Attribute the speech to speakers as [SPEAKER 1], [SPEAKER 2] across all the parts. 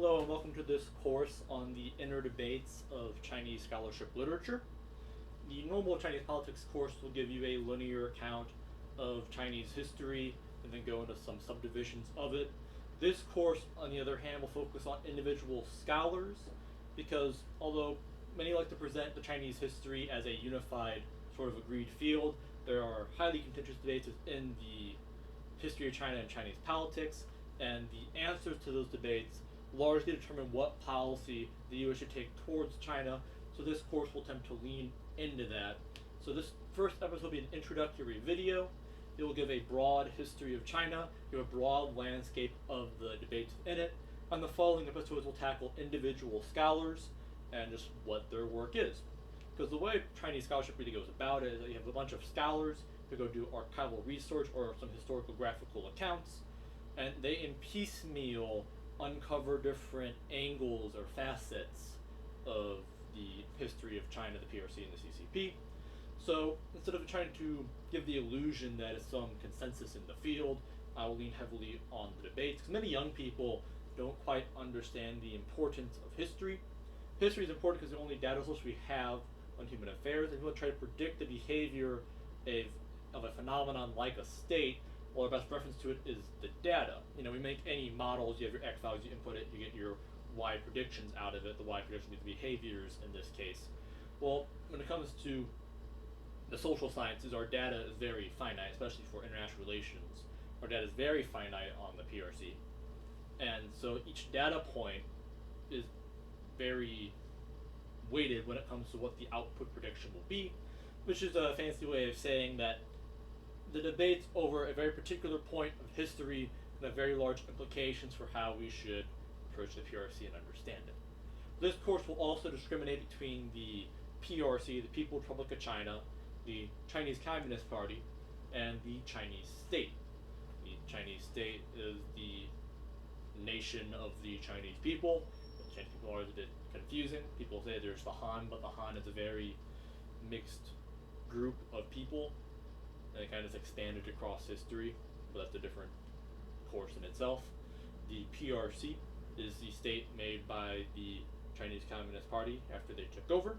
[SPEAKER 1] Hello and welcome to this course on the inner debates of Chinese scholarship literature. The normal Chinese politics course will give you a linear account of Chinese history and then go into some subdivisions of it. This course, on the other hand, will focus on individual scholars because although many like to present the Chinese history as a unified, sort of agreed field, there are highly contentious debates within the history of China and Chinese politics, and the answers to those debates largely determine what policy the U.S. should take towards China. So this course will attempt to lean into that. So this first episode will be an introductory video. It will give a broad history of China, give a broad landscape of the debates in it, and the following episodes will tackle individual scholars and just what their work is. Because the way Chinese scholarship really goes about it is that you have a bunch of scholars who go do archival research or some historical graphical accounts, and they in piecemeal uncover different angles or facets of the history of China, the PRC, and the CCP. So instead of trying to give the illusion that it's some consensus in the field, I will lean heavily on the debates because many young people don't quite understand the importance of history. History is important because the only data source we have on human affairs, and we want to try to predict the behavior of a phenomenon like a state. Well, our best reference to it is the data. We make any models, you have your X values, you input it, you get your Y predictions out of it. The Y predictions are the behaviors in this case. Well, when it comes to the social sciences, our data is very finite, especially for international relations. Our data is very finite on the PRC. And so each data point is very weighted when it comes to what the output prediction will be, which is a fancy way of saying that the debates over a very particular point of history have very large implications for how we should approach the PRC and understand it. This course will also discriminate between the PRC, the People's Republic of China, the Chinese Communist Party, and the Chinese state. The Chinese state is the nation of the Chinese people. The Chinese people are a bit confusing. People say there's the Han, but the Han is a very mixed group of people, and it kind of expanded across history, but that's a different course in itself. The PRC is the state made by the Chinese Communist Party after they took over,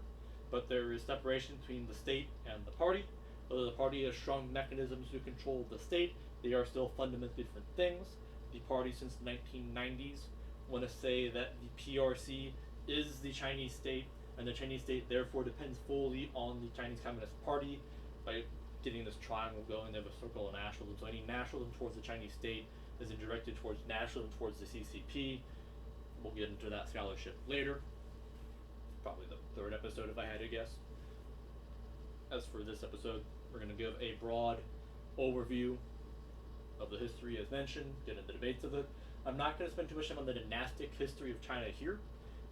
[SPEAKER 1] but there is separation between the state and the party. Although the party has strong mechanisms to control the state, they are still fundamentally different things. The party since the 1990s want to say that the PRC is the Chinese state, and the Chinese state therefore depends fully on the Chinese Communist Party by getting this triangle going. They have a circle of nationalism, so any nationalism towards the Chinese state is directed towards nationalism towards the CCP. We'll get into that scholarship later. Probably the third episode if I had to guess. As for this episode, we're going to give a broad overview of the history as mentioned, get into the debates of it. I'm not going to spend too much time on the dynastic history of China here,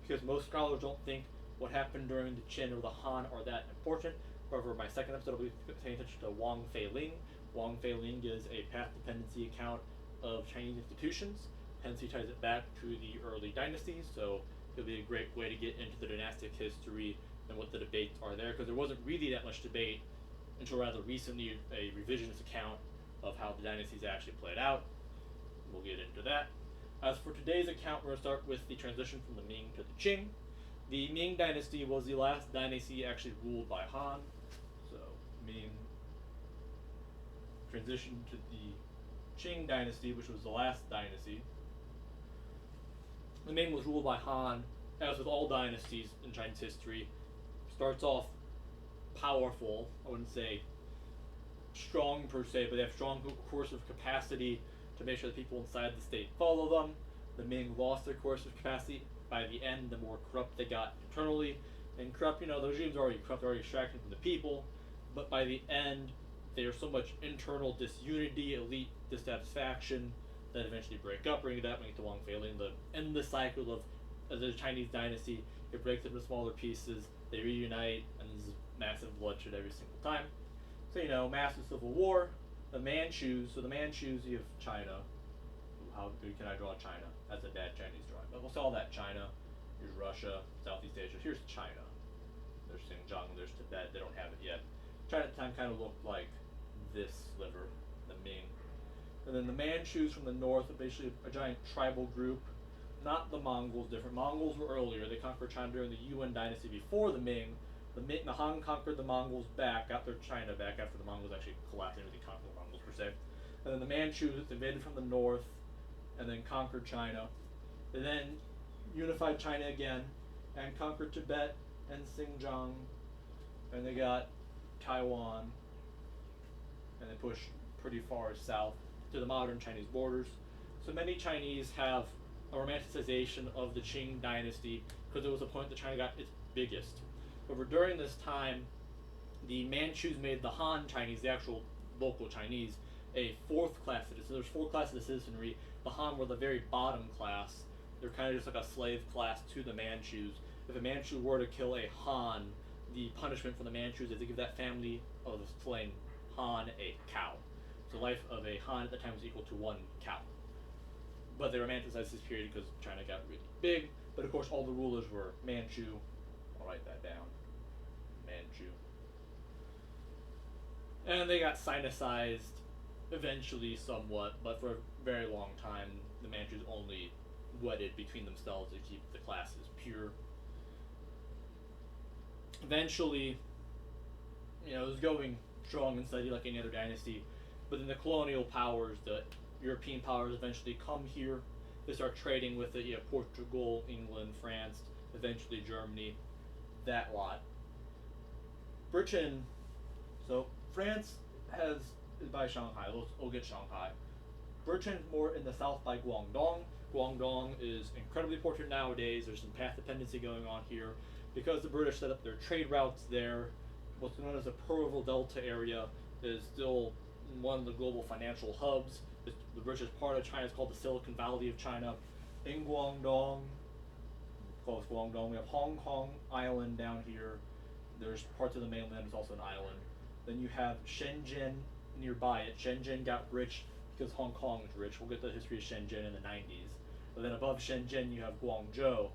[SPEAKER 1] because most scholars don't think what happened during the Qin or the Han are that important. However, my second episode will be paying attention to Wang Feiling. Wang Feiling is a path dependency account of Chinese institutions, hence he ties it back to the early dynasties, so it'll be a great way to get into the dynastic history and what the debates are there, because there wasn't really that much debate until rather recently, a revisionist account of how the dynasties actually played out. We'll get into that. As for today's account, we're going to start with the transition from the Ming to the Qing. The Ming dynasty was the last dynasty actually ruled by Han. So Ming transitioned to the Qing dynasty, which was the last dynasty. The Ming was ruled by Han, as with all dynasties in Chinese history. Starts off powerful, I wouldn't say strong per se, but they have strong coercive capacity to make sure the people inside the state follow them. The Ming lost their coercive capacity. By the end, the more corrupt they got internally. And corrupt, the regime's already corrupt, already extracted from the people. But by the end, there's so much internal disunity, elite dissatisfaction, that eventually break up, bring it up, make it to Wang Feiling. The endless cycle of the Chinese dynasty, it breaks up into smaller pieces, they reunite, and there's massive bloodshed every single time. So, massive civil war. The Manchus, you have China. How good can I draw China? That's a bad Chinese drawing. But we'll call that China. Here's Russia, Southeast Asia. Here's China. There's Xinjiang, there's Tibet. They don't have it yet. China at the time kind of looked like this sliver, the Ming. And then the Manchus from the north are basically a giant tribal group not the Mongols. Different. Mongols were earlier. They conquered China during the Yuan dynasty before the Ming. The Han conquered the Mongols back, got their China back after the Mongols actually collapsed. They didn't conquer the Mongols per se. And then the Manchus invaded from the north, and then conquered China. They then unified China again, and conquered Tibet and Xinjiang, and they got Taiwan, and they pushed pretty far south to the modern Chinese borders. So many Chinese have a romanticization of the Qing dynasty because it was the point that China got its biggest. However, during this time, the Manchus made the Han Chinese, the actual local Chinese, a fourth class citizen. So there's four classes of citizenry. The Han were the very bottom class. They're kind of just like a slave class to the Manchus. If a Manchu were to kill a Han, the punishment for the Manchus is to give that family of the slain Han a cow. So the life of a Han at the time was equal to one cow. But they romanticized this period because China got really big. But of course, all the rulers were Manchu. I'll write that down. Manchu. And they got Sinicized eventually somewhat, but for a very long time, the Manchus only wedded between themselves to keep the classes pure. Eventually, it was going strong and steady like any other dynasty, but then the colonial powers, the European powers, eventually come here. They start trading with it. You have Portugal, England, France, eventually Germany, that lot. Britain, so France is by Shanghai. We'll get Shanghai. Britain's more in the south by Guangdong. Guangdong is incredibly important nowadays. There's some path dependency going on here because the British set up their trade routes there. What's known as the Pearl Delta area is still one of the global financial hubs. The richest part of China is called the Silicon Valley of China. In Guangdong, close Guangdong, we have Hong Kong Island down here. There's parts of the mainland is also an island. Then you have Shenzhen nearby it. Shenzhen got rich because Hong Kong is rich. We'll get the history of Shenzhen in the 90s. But then above Shenzhen you have Guangzhou,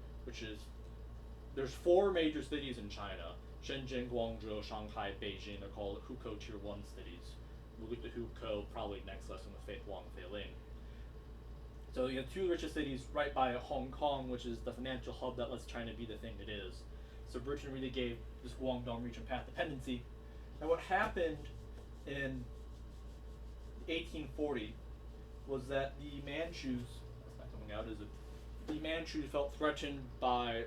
[SPEAKER 1] there's four major cities in China. Shenzhen, Guangzhou, Shanghai, Beijing. They're called Hukou Tier 1 cities. We'll get to Hukou probably next lesson with Wang Feiling. So you have two richest cities right by Hong Kong, which is the financial hub that lets China be the thing it is. So Britain really gave this Guangdong region path dependency. And what happened in 1840 was that the Manchus, that's not coming out, is it? The Manchus felt threatened by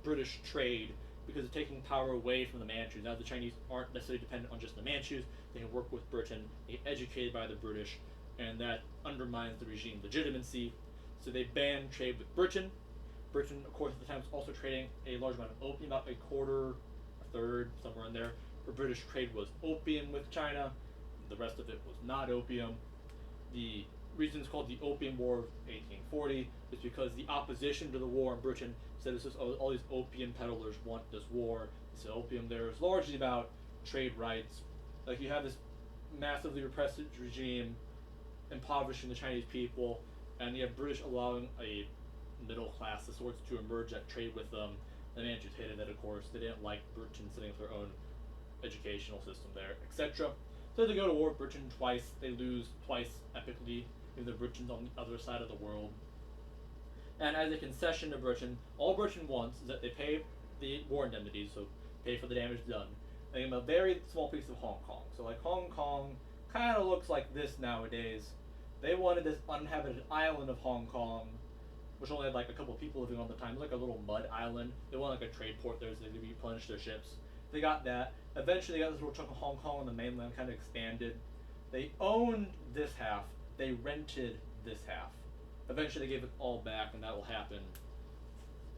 [SPEAKER 1] British trade because of taking power away from the Manchus. Now the Chinese aren't necessarily dependent on just the Manchus. They can work with Britain, they get educated by the British, and that undermines the regime's legitimacy. So they banned trade with Britain. Britain, of course, at the time was also trading a large amount of opium, about a quarter, a third, somewhere in there. For British trade was opium with China. The rest of it was not opium. The reason it's called the Opium War of 1840 is because the opposition to the war in Britain said all these opium peddlers want this war. So opium there is largely about trade rights. Like you have this massively repressive regime impoverishing the Chinese people, and you have British allowing a middle class of sorts to emerge that trade with them. The Manchus hated that, of course. They didn't like Britain sitting with their own educational system there, etc. So they go to war with Britain twice. They lose twice epically, even though Britain's on the other side of the world. And as a concession to Britain, all Britain wants is that they pay the war indemnities, so pay for the damage done. They give them a very small piece of Hong Kong. So like Hong Kong kind of looks like this nowadays. They wanted this uninhabited island of Hong Kong, which only had like a couple of people living on the time. It was like a little mud island. They wanted like a trade port there so they could replenish their ships. They got that. Eventually they got this little chunk of Hong Kong on the mainland, kind of expanded. They owned this half. They rented this half. Eventually they gave it all back, and that will happen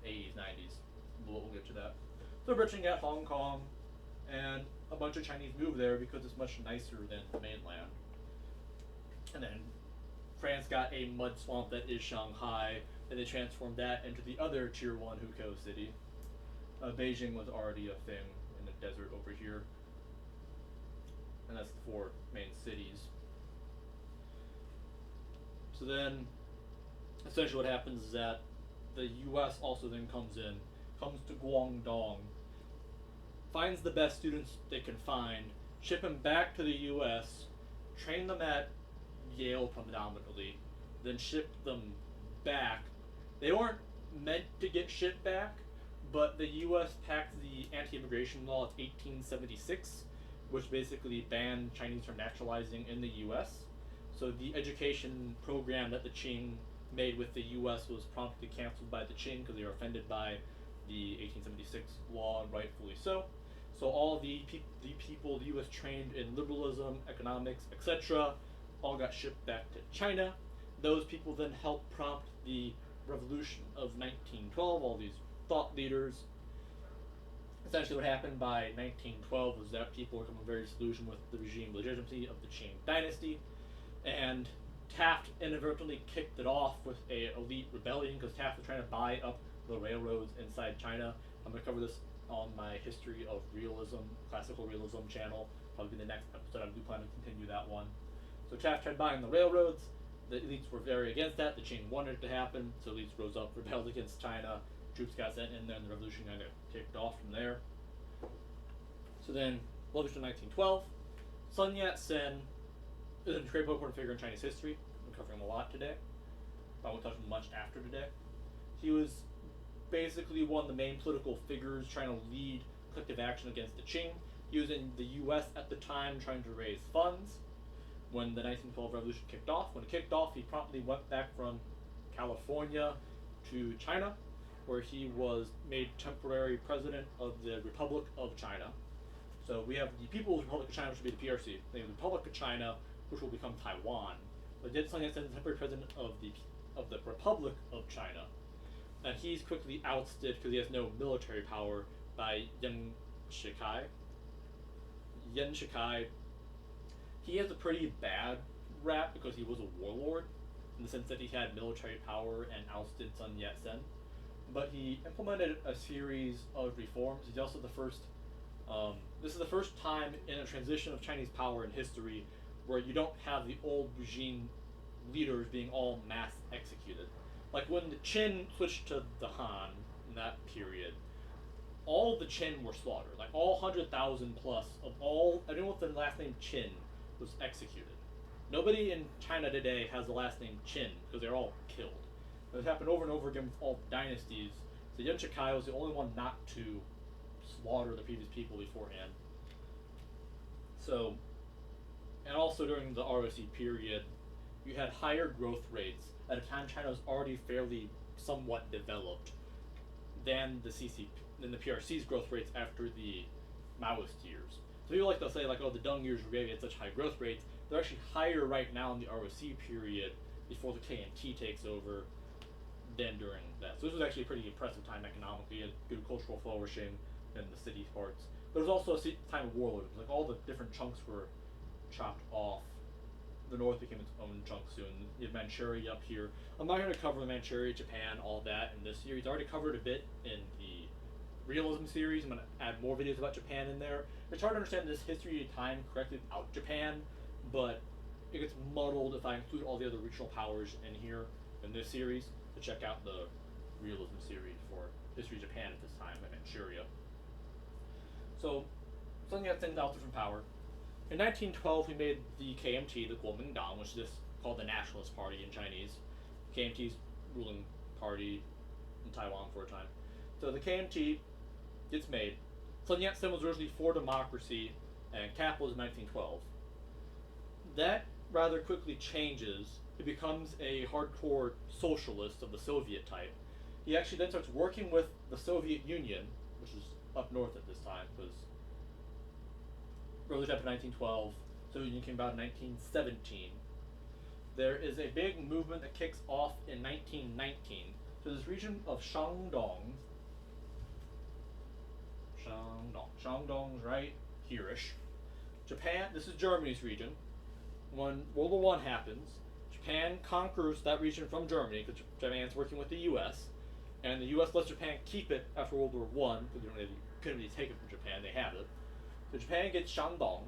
[SPEAKER 1] 80s, 90s. We'll get to that. So Britain got Hong Kong, and a bunch of Chinese moved there because it's much nicer than the mainland. And then France got a mud swamp that is Shanghai, and they transformed that into the other Tier 1 Hukou city. Beijing was already a thing in the desert over here. And that's the four main cities. So then, essentially what happens is that the US also then comes to Guangdong, finds the best students they can find, ship them back to the US, train them at Yale predominantly, then ship them back They weren't meant to get shipped back, but the U.S. passed the anti-immigration law of 1876, which basically banned Chinese from naturalizing in the U.S. So the education program that the Qing made with the U.S. was promptly canceled by the Qing because they were offended by the 1876 law, and rightfully so. So all the people the U.S. trained in liberalism, economics, etc., all got shipped back to China. Those people then helped prompt the Revolution of 1912. All these thought leaders. Essentially, what happened by 1912 was that people were becoming very disillusioned with the regime legitimacy of the Qing dynasty, and Taft inadvertently kicked it off with a elite rebellion because Taft was trying to buy up the railroads inside China. I'm going to cover this on my History of Realism, Classical Realism channel. Probably the next episode. I do plan to continue that one. So Taft tried buying the railroads. The elites were very against that. The Qing wanted it to happen, so elites rose up, rebelled against China. Troops got sent in there, and the revolution kind of kicked off from there. So then, Revolution of 1912. Sun Yat-sen is a great important figure in Chinese history. I'm covering him a lot today. I won't touch him much after today. He was basically one of the main political figures trying to lead collective action against the Qing. He was in the U.S. at the time trying to raise funds when the 1912 revolution kicked off. When it kicked off, he promptly went back from California to China, where he was made temporary president of the Republic of China. So we have the People's Republic of China, which will be the PRC. Then the Republic of China, which will become Taiwan. But Sun Yat-sen is the temporary president of the Republic of China, and he's quickly ousted because he has no military power by Yuan Shikai. Yuan Shikai. He has a pretty bad rap because he was a warlord, in the sense that he had military power and ousted Sun Yat-sen. But he implemented a series of reforms. He's also the first. This is the first time in a transition of Chinese power in history where you don't have the old regime leaders being all mass executed. Like when the Qin switched to the Han in that period, all of the Qin were slaughtered. Like all 100,000 plus of everyone with the last name Qin was executed. Nobody in China today has the last name Qin because they're all killed. It happened over and over again with all dynasties. So Yuan Shikai was the only one not to slaughter the previous people beforehand. So, and also during the ROC period, you had higher growth rates at a time China was already fairly somewhat developed than the PRC's growth rates after the Maoist years. So people like to say like, oh, the Deng years were great, at such high growth rates. They're actually higher right now in the ROC period before the KMT takes over than during that. So this was actually a pretty impressive time economically. You had good cultural flourishing in the city parts. There was also a time of warlords. Like all the different chunks were chopped off. The North became its own chunk soon. You have Manchuria up here. I'm not going to cover Manchuria, Japan, all that in this series. I already covered a bit in the realism series. I'm going to add more videos about Japan in there. It's hard to understand this history of time correctly without Japan, but it gets muddled if I include all the other regional powers in here in this series. To check out the realism series for history of Japan at this time and Manchuria. So, Sun Yat-sen's ousted from power. In 1912, he made the KMT, the Kuomintang, which is called the Nationalist Party in Chinese. KMT's ruling party in Taiwan for a time. So the KMT gets made. Sun Yat-sen was originally for democracy and capitalism in 1912. That rather quickly changes. He becomes a hardcore socialist of the Soviet type. He actually then starts working with the Soviet Union, which is up north at this time, because revolution happened in 1912, Soviet Union came about in 1917. There is a big movement that kicks off in 1919. So this region of Shandong, Shandong's right here-ish. Japan, this is Germany's region. When World War I happens, Japan conquers that region from Germany because Japan's working with the U.S. and the U.S. lets Japan keep it after World War I because they couldn't really take it from Japan. They have it. So Japan gets Shandong.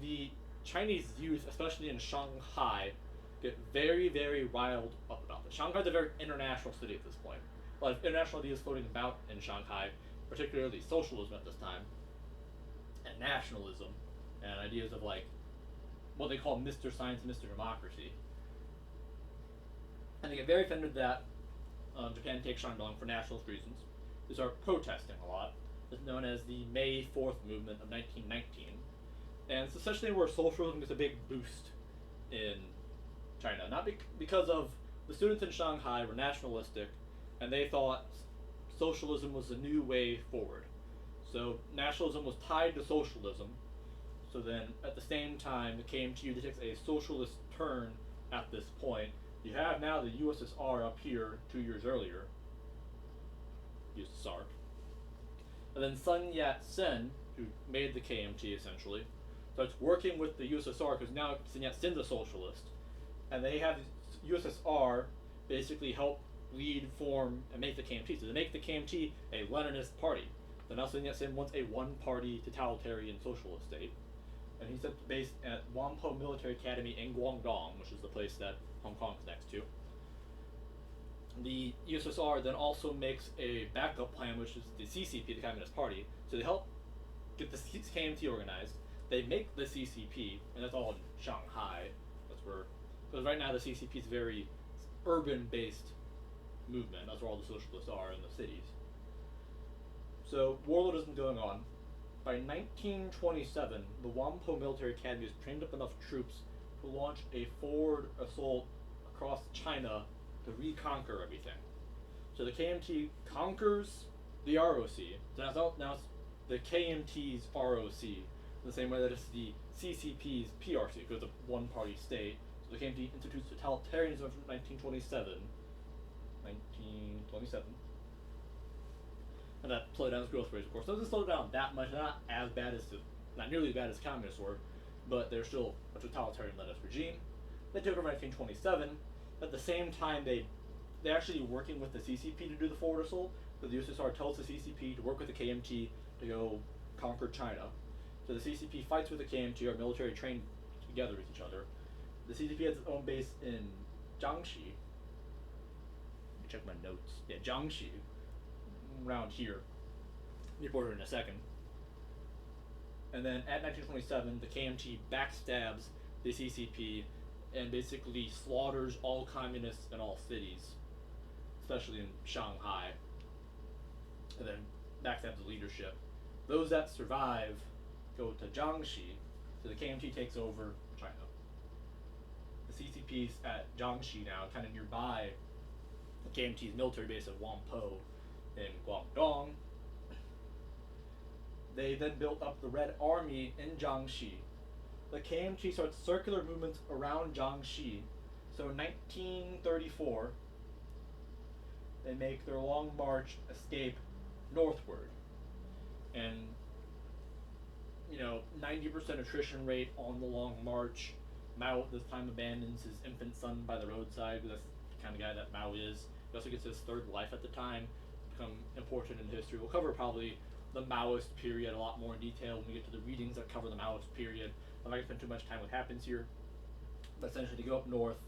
[SPEAKER 1] The Chinese youth, especially in Shanghai, get very, very riled up about this. Shanghai is a very international city at this point. A lot of international ideas floating about in Shanghai, particularly socialism at this time, and nationalism, and ideas of like what they call Mr. Science, Mr. Democracy. And they get very offended that Japan takes Shandong for nationalist reasons. They start protesting a lot. It's known as the May 4th movement of 1919. And it's essentially where socialism gets a big boost in China. Not because of the students in Shanghai were nationalistic, and they thought socialism was the new way forward. So nationalism was tied to socialism. So then, at the same time, the KMT takes a socialist turn at this point. You have now the USSR up here 2 years earlier. USSR. And then Sun Yat-sen, who made the KMT essentially, starts working with the USSR because now Sun Yat-sen's a socialist. And they have the USSR basically help lead, form, and make the KMT. So they make the KMT a Leninist party. So now Sun Yat-sen wants a one-party totalitarian socialist state. And he's based at Whampoa Military Academy in Guangdong, which is the place that Hong Kong's next to. The USSR then also makes a backup plan, which is the CCP, the Communist Party. So they help get the KMT organized. They make the CCP, and that's all in Shanghai. That's where, because right now the CCP is a very urban-based movement. That's where all the socialists are in the cities. So warlordism going on. By 1927, the Whampoa Military Academy has trained up enough troops to launch a forward assault across China to reconquer everything. So the KMT conquers the ROC. So now it's the KMT's ROC, in the same way that it's the CCP's PRC, because it's a one-party state. So the KMT institutes totalitarianism from 1927. And that slowed down its growth rates, of course. It doesn't slow down that much, not nearly as bad as communists were, but they're still a totalitarian Leninist regime. They took over in 1927. At the same time, they're actually working with the CCP to do the forward assault. So the USSR tells the CCP to work with the KMT to go conquer China. So the CCP fights with the KMT, our military trained together with each other. The CCP has its own base in Jiangxi. Let me check my notes. Yeah, Jiangxi. Around here. Report it in a second. And then at 1927, the KMT backstabs the CCP and basically slaughters all communists in all cities, especially in Shanghai, and then backstabs the leadership. Those that survive go to Jiangxi, so the KMT takes over China. The CCP's at Jiangxi now, kind of nearby the KMT's military base at Whampoa in Guangdong. They then built up the Red Army in Jiangxi. The KMT starts circular movements around Jiangxi. So in 1934, they make their long march escape northward. And, 90% attrition rate on the long march. Mao at this time abandons his infant son by the roadside, because that's the kind of guy that Mao is. He also gets his third life at the time, become important in history. We'll cover probably the Maoist period a lot more in detail when we get to the readings that cover the Maoist period. I'm not going to spend too much time what happens here. But essentially, they go up north.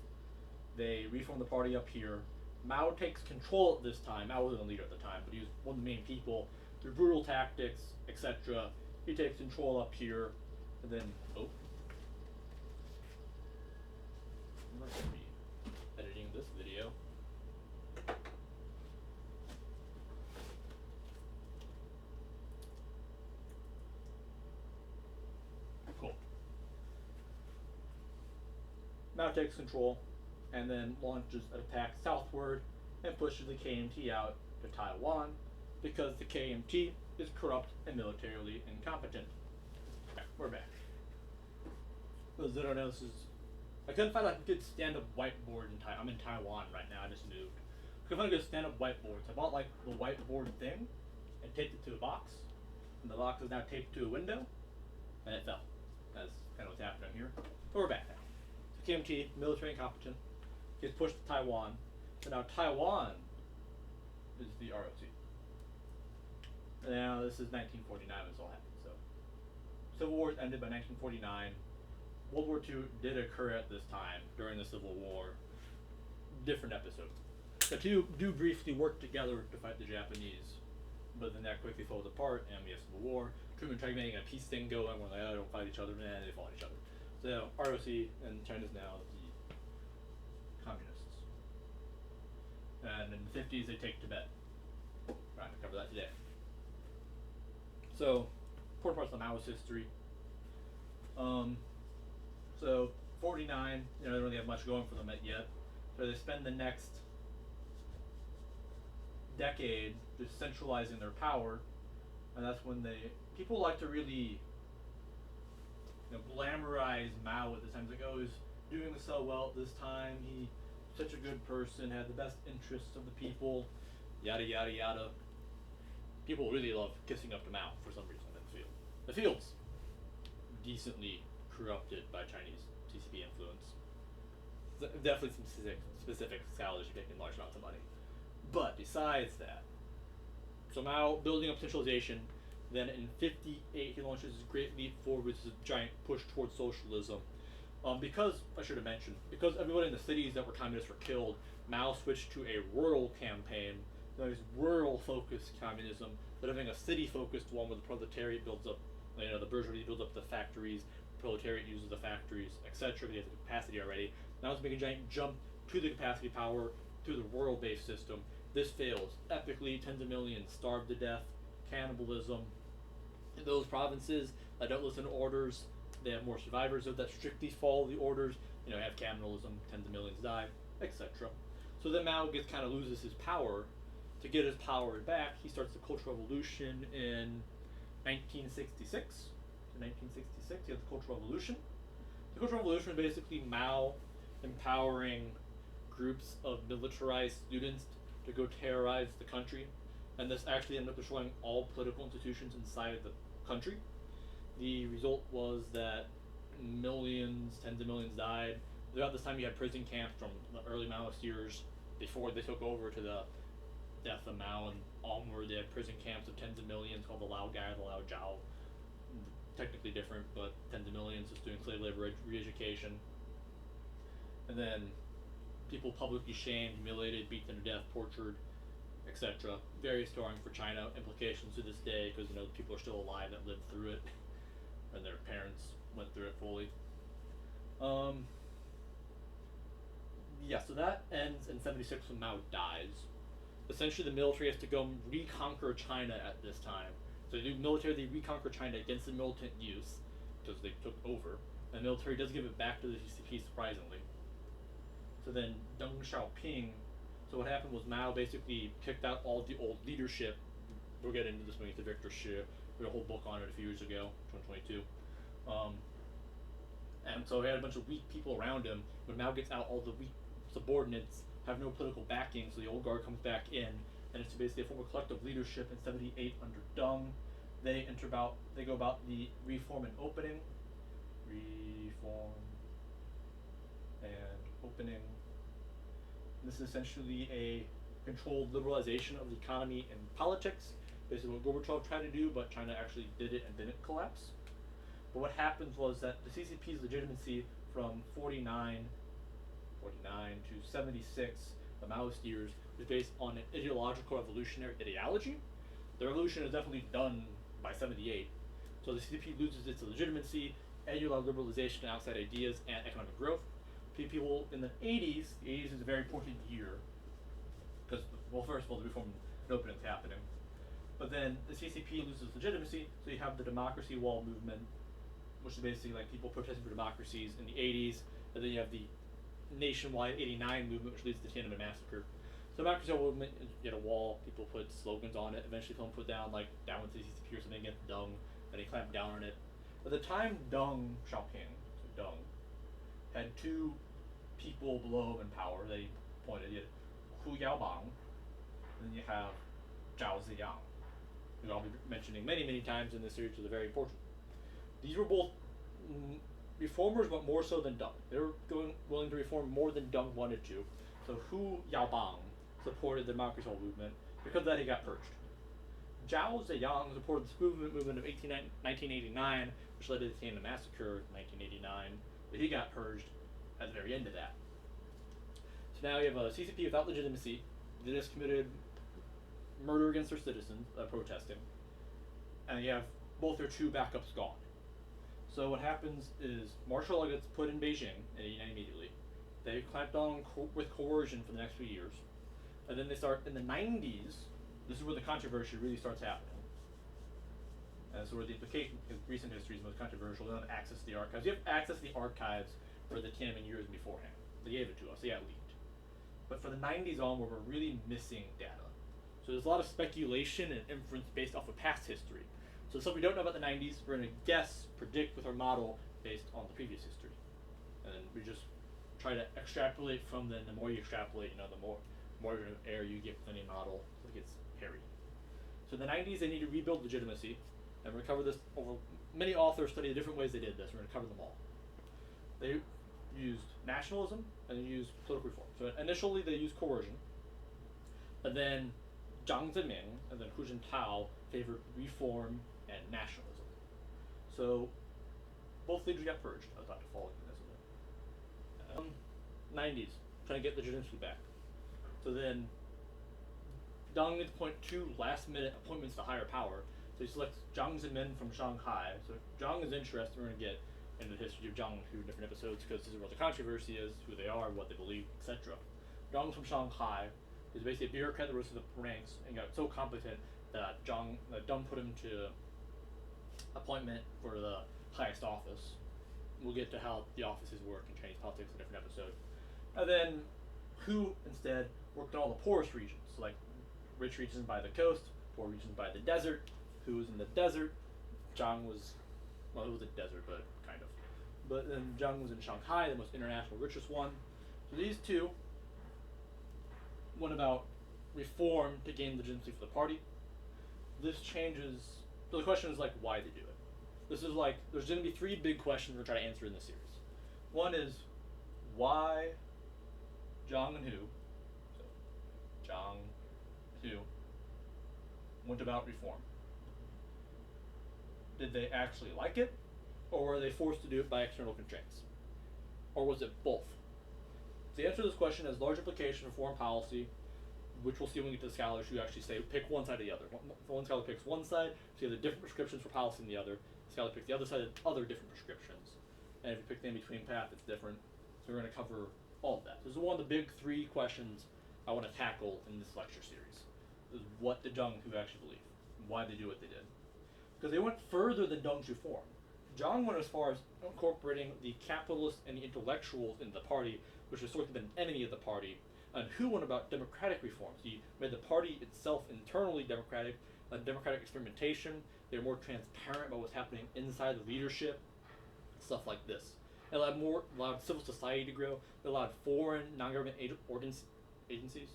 [SPEAKER 1] They reform the party up here. Mao takes control at this time. Mao wasn't a leader at the time, but he was one of the main people. Through brutal tactics, etc., he takes control up here. And then, I'm not going to be editing this video. Cool. Mao takes control and then launches an attack southward and pushes the KMT out to Taiwan because the KMT is corrupt and militarily incompetent. Okay, we're back. For those that don't know, I couldn't find a good stand-up whiteboard in Taiwan. I'm in Taiwan right now, I just moved. I couldn't find a good stand-up whiteboard, so I bought the whiteboard thing and taped it to a box. And the box is now taped to a window, and it fell. That's kind of what's happening here. But we're back now. So KMT, military incompetent, gets pushed to Taiwan. So now Taiwan is the ROC. And now this is 1949 when this all happened. So Civil War ended by 1949. World War II did occur at this time during the Civil War. Different episode. The two do briefly work together to fight the Japanese, but then that quickly falls apart and we have Civil War. Truman tried making a peace thing going where they don't fight each other, and they fought each other. So ROC and China's now the communists. and in the 50s they take Tibet. We're not going to cover that today. So, important parts of the Maoist history. So 49, they don't really have much going for them yet. So they spend the next decade just centralizing their power, and that's when people like to really glamorize Mao at this time. It's like, oh, he's doing so well at this time. He's such a good person, had the best interests of the people, yada yada yada. People really love kissing up to Mao for some reason in the field. The field's decently corrupted by Chinese CCP influence. Definitely some specific scholars are making large amounts of money. But besides that, so Mao building up centralization, then in 58 he launches his Great Leap Forward, which is a giant push towards socialism. Because, I should have mentioned, because everybody in the cities that were communists were killed, Mao switched to a rural campaign. There's rural-focused communism, but having a city-focused one where the proletariat builds up, the bourgeoisie builds up the factories, the proletariat uses the factories, etc. They have the capacity already. Now it's making a giant jump to the capacity power through the rural-based system. This fails epically. Tens of millions starve to death, cannibalism. In those provinces that don't listen to orders, they have more survivors that strictly follow the orders. Have cannibalism, tens of millions die, etc. So then Mao kind of loses his power. To get his power back, he starts the Cultural Revolution in 1966. In 1966, he has the Cultural Revolution. The Cultural Revolution is basically Mao empowering groups of militarized students to go terrorize the country, and this actually ended up destroying all political institutions inside the country. The result was that millions, tens of millions died. Throughout this time, you had prison camps from the early Maoist years before they took over to the death of Mao and onward. They had prison camps of tens of millions called the Lao Gai, the Lao Jiao. Technically different, but tens of millions just doing slave labor re-education. And then people publicly shamed, humiliated, beaten to death, tortured, etc. Very scarring for China. Implications to this day, because people are still alive that lived through it, and their parents went through it fully. Yeah, so that ends in 76 when Mao dies. Essentially, the military has to go reconquer China at this time. So they do militarily reconquer China against the militant use, because they took over. And the military does give it back to the CCP, surprisingly. So then Deng Xiaoping, so what happened was Mao basically kicked out all the old leadership. We'll get into this when we get to Victor Xi. We had a whole book on it a few years ago, 2022. And so he had a bunch of weak people around him. When Mao gets out, all the weak subordinates have no political backing, so the old guard comes back in, and it's basically a form of collective leadership. In 78 under Deng, they go about the reform and opening. This is essentially a controlled liberalization of the economy and politics. Basically what Gorbachev tried to do, but China actually did it and didn't collapse. But what happened was that the CCP's legitimacy from 49 to 76, the Maoist years, was based on an ideological revolutionary ideology. The revolution is definitely done by 78. So the CCP loses its legitimacy, ideological liberalization, outside ideas, and economic growth. People in the 80s is a very important year, because, well, first of all, the reform and opening is happening. But then the CCP loses legitimacy, so you have the democracy wall movement, which is basically like people protesting for democracies in the 80s, and then you have the nationwide 89 movement, which leads to the Tiananmen massacre. So the democracy wall movement, you had a wall, people put slogans on it, eventually someone put down, like, down with the CCP or something against Deng, and he clamped down on it. At the time, Deng Xiaoping, so Deng, had two people below him in power that he appointed. You had Hu Yaobang, and then you have Zhao Ziyang, who I'll be mentioning many, many times in this series, which is very important. These were both reformers, but more so than Deng. They were willing to reform more than Deng wanted to. So Hu Yaobang supported the democracy movement. Because of that, he got purged. Zhao Ziyang supported the movement of 1989, which led to the Tiananmen massacre in 1989, but he got purged at the very end of that. So now you have a CCP without legitimacy. They just committed murder against their citizens protesting, and you have both their two backups gone. So what happens is martial law gets put in Beijing in 89 immediately. They clamped down with coercion for the next few years. And then they start in the 90s. This is where the controversy really starts happening. And so where the implication in recent history is most controversial. They don't have access to the archives. You have access to the archives for the Tiananmen years beforehand. They gave it to us. They got leaked. But for the 90s on, where we're really missing data. So there's a lot of speculation and inference based off of past history. So the stuff we don't know about the 90s, we're going to guess, predict with our model based on the previous history. And then we just try to extrapolate from then. The more you extrapolate, the more error you get with any model. So it gets hairy. So in the 90s, they need to rebuild legitimacy. And we're going to cover this over. Many authors study the different ways they did this. We're going to cover them all. They used nationalism and they used political reform. So initially, they used coercion. And then Jiang Zemin and then Hu Jintao favored reform and nationalism. So both leaders got purged. I was about to fall into this. 90s, trying to get legitimacy back. So then Deng needs to appoint 2 last-minute appointments to higher power. So he selects Jiang Zemin from Shanghai. So if Jiang is interested, we're going to get into the history of Jiang in different episodes because this is where the controversy is, who they are, what they believe, etc. Jiang's from Shanghai. He's basically a bureaucrat that rose to the ranks and got so competent that Deng put him to appointment for the highest office. We'll get to how the offices work in Chinese politics in a different episode. And then Hu instead worked on all the poorest regions, so like rich regions by the coast, poor regions by the desert. Hu was in the desert. Jiang was, well, it was a desert, but kind of. But then Jiang was in Shanghai, the most international, richest one. So these two went about reform to gain legitimacy for the party. This changes. So the question is like why they do it. This is like there's going to be 3 big questions we're trying to answer in this series. One is why Jiang and Hu, so Jiang, Hu, went about reform. Did they actually like it, or were they forced to do it by external constraints? Or was it both? The answer to this question has large implication for foreign policy, which we'll see when we get to the scholars who actually say pick one side or the other. One scholar picks one side, so you have the different prescriptions for policy than the other. The scholar picks the other side of other different prescriptions. And if you pick the in-between path, it's different. So we're going to cover all of that. This is one of the big 3 questions I want to tackle in this lecture series. Is what did Deng Hu actually believe? Why they do what they did? Because they went further than Deng's reform. Jiang went as far as incorporating the capitalists and the intellectuals in the party, which has sort of been an enemy of the party, and Hu went about democratic reforms. He made the party itself internally democratic, democratic experimentation. They were more transparent about what's happening inside the leadership, stuff like this. It allowed civil society to grow. It allowed foreign non-government organizations,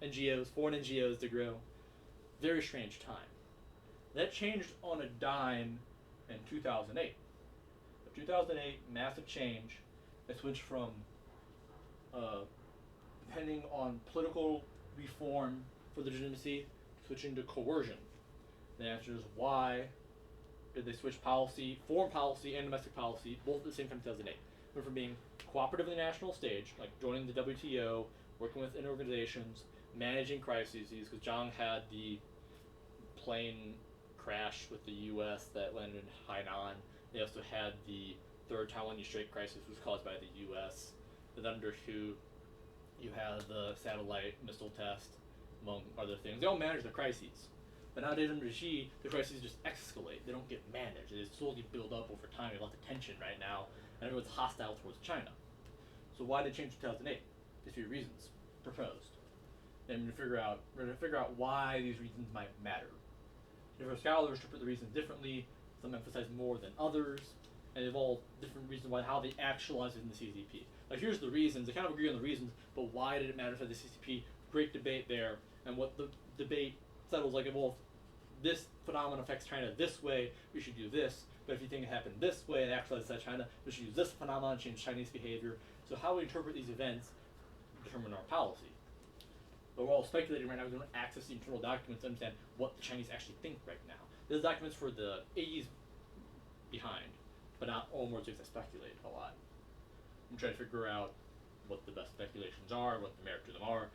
[SPEAKER 1] NGOs, foreign NGOs to grow. Very strange time. That changed on a dime in 2008. In 2008, massive change. It switched from depending on political reform for legitimacy, switching to coercion. The answer is why did they switch policy, foreign policy and domestic policy, both at the same time in 2008. Went from being cooperative in the national stage, like joining the WTO, working with organizations, managing crises, because Jiang had the plane crash with the U.S. that landed in Hainan. They also had the third Taiwanese Strait crisis, which was caused by the U.S. And under Hu, you had the satellite missile test, among other things. They all manage the crises. But nowadays under Xi, the crises just escalate. They don't get managed. They slowly build up over time. There's lots of tension right now, and everyone's hostile towards China. So why did they change 2008? There's 3 reasons proposed. And we're going to figure out why these reasons might matter. Different scholars interpret the reasons differently. Some emphasize more than others, and they've all different reasons why how they actualize it in the CCP. Like here's the reasons. They kind of agree on the reasons, but why did it matter to the CCP? Great debate there, and what the debate settles like, well, if this phenomenon affects China this way, we should do this. But if you think it happened this way and actualized that China, we should use this phenomenon to change Chinese behavior. So how we interpret these events determine our policy. But we're all speculating right now. We don't access the internal documents to understand what the Chinese actually think right now. There's documents for the 80s behind, but not all more to speculate a lot. I'm trying to figure out what the best speculations are, what the merit to them are.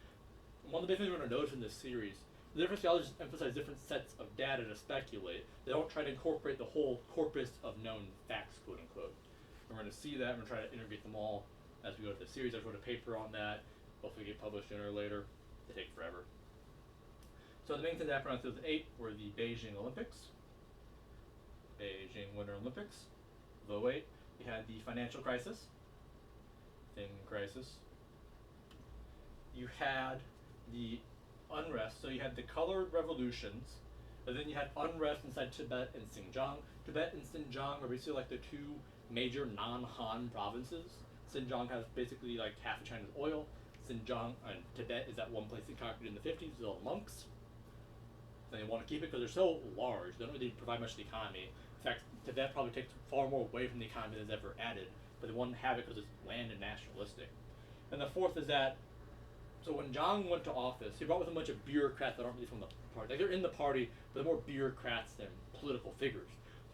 [SPEAKER 1] And one of the big things we're going to notice in this series, the different scholars emphasize different sets of data to speculate. They don't try to incorporate the whole corpus of known facts, quote unquote. And we're going to see that, and we're going to try to integrate them all as we go to the series. I wrote a paper on that. Hopefully get published sooner or later. They take forever. So the main thing that happened around 2008 were the Beijing Olympics. Beijing Winter Olympics. 2008, you had the financial crisis. You had the unrest, so you had the colored revolutions, and then you had unrest inside Tibet and Xinjiang. Tibet and Xinjiang are basically like the two major non-Han provinces. Xinjiang has basically like half of China's oil. Xinjiang and Tibet is that one place they conquered in the 50s with all the monks. And they want to keep it because they're so large, they don't really provide much to the economy. In fact, Tibet probably takes far more away from the economy than it's ever added, but they want to have it because it's land and nationalistic. And the fourth is that, so when Zhang went to office, he brought with him a bunch of bureaucrats that aren't really from the party. Like, they're in the party, but they're more bureaucrats than political figures.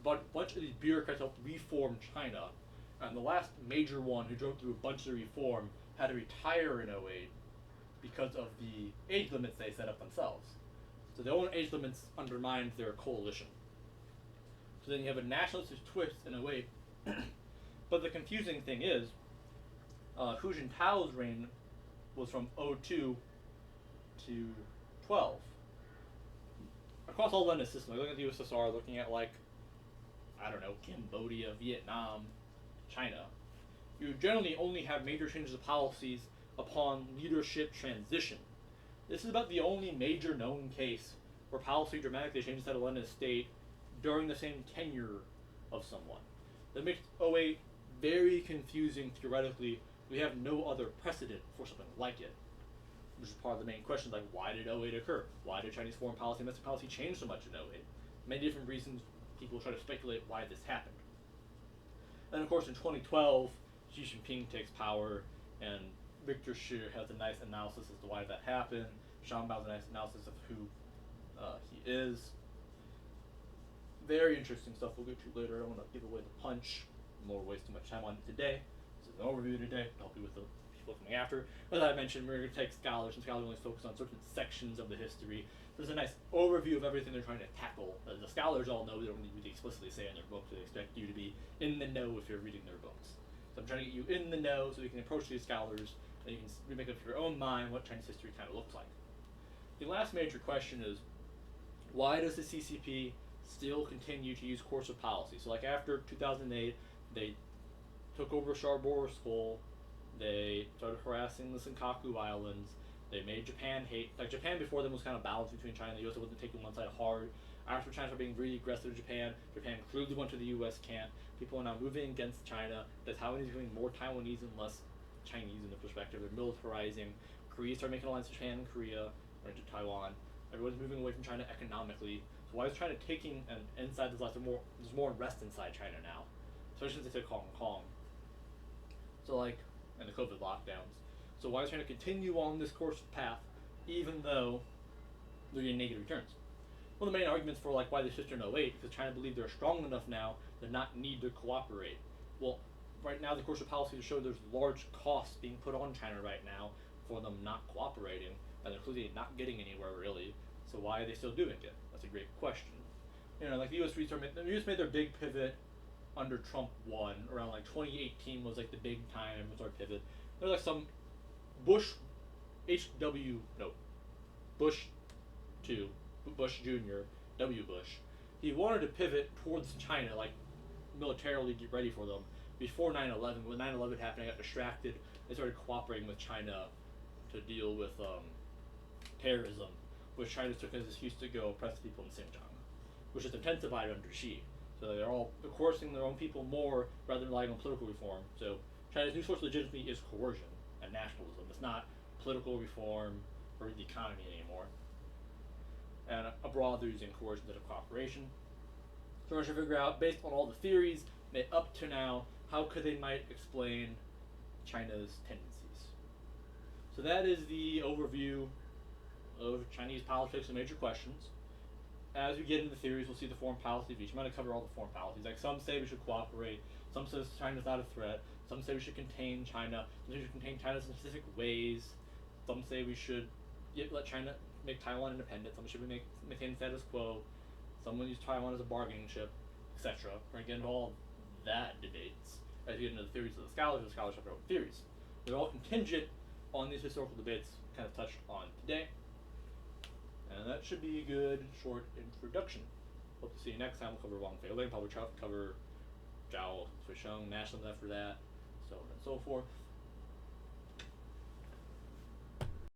[SPEAKER 1] But a bunch of these bureaucrats helped reform China, and the last major one who drove through a bunch of reform had to retire in '08 because of the age limits they set up themselves. So their own age limits undermined their coalition. So then you have a nationalist twist in '08. But the confusing thing is, Hu Jintao's reign was from '02 to 12. Across all Leninist systems, looking at the USSR, looking at like, I don't know, Cambodia, Vietnam, China, you generally only have major changes of policies upon leadership transition. This is about the only major known case where policy dramatically changes at a Leninist state during the same tenure of someone. That makes '08 very confusing theoretically. We have no other precedent for something like it, which is part of the main question, like why did '08 occur? Why did Chinese foreign policy and domestic policy change so much in '08? Many different reasons. People try to speculate why this happened. And of course in 2012, Xi Jinping takes power, and Victor Xu has a nice analysis as to why that happened. Shang Bao has a nice analysis of who he is. Very interesting stuff we'll get to later. I don't want to give away the punch. More waste too much time on it today. This is an overview today to help you with the people coming after. As I mentioned, we're going to take scholars, and scholars only focus on certain sections of the history. There's a nice overview of everything they're trying to tackle. The scholars all know, they don't really explicitly say in their books, they expect you to be in the know if you're reading their books. So I'm trying to get you in the know so you can approach these scholars and you can make up your own mind what Chinese history kind of looks like. The last major question is, why does the CCP still continue to use coercive policy? So like after 2008, they took over Scharborovskoye, they started harassing the Senkaku Islands, they made Japan hate, like Japan before them was kind of balanced between China and the US, it wasn't taking one side hard. After China started being really aggressive to Japan, Japan clearly went to the US camp. People are now moving against China. The Taiwanese are becoming more Taiwanese and less Chinese in the perspective. They're militarizing. Korea started making alliances with Japan and Korea, or to Taiwan. Everyone's moving away from China economically. So why is China taking an inside this life? There's more unrest inside China now, especially since they took Hong Kong. So like, and the COVID lockdowns. So why is China continue on this course path, even though they're getting negative returns? One of the main arguments for like why they switched in '08 because China believe they're strong enough now to not need to cooperate. Well, right now the course of policy to show there's large costs being put on China right now for them not cooperating, and they're clearly not getting anywhere really. So why are they still doing it? That's a great question. You know, like the U.S. made their big pivot under Trump 1 around like 2018 was like the big time it started pivot. There's like some Bush Jr. W. Bush. He wanted to pivot towards China, like militarily get ready for them before 9/11. When 9/11 happened, I got distracted. They started cooperating with China to deal with terrorism, which China took as an excuse to go oppress people in Xinjiang, which is intensified under Xi. So they're all coercing their own people more rather than relying on political reform. So China's new source of legitimacy is coercion and nationalism. It's not political reform or the economy anymore. And abroad they're using coercion instead of cooperation. So we're trying to figure out, based on all the theories made up to now, how could they might explain China's tendencies. So that is the overview of Chinese politics and major questions. As we get into the theories, we'll see the foreign policy of each. I'm going to cover all the foreign policies. Like some say we should cooperate, some say China's not a threat, some say we should contain China, some say we should contain China in specific ways, some say we should let China make Taiwan independent, some should we maintain status quo, some will use Taiwan as a bargaining chip, etc. We're going to get into all that debates as we get into the theories of the scholars have their own theories. They're all contingent on these historical debates kind of touched on today. And that should be a good short introduction. Hope to see you next time. We'll cover Wang Fei Ling, probably cover Zhao Suisheng, Nationalism after that, so on and so forth.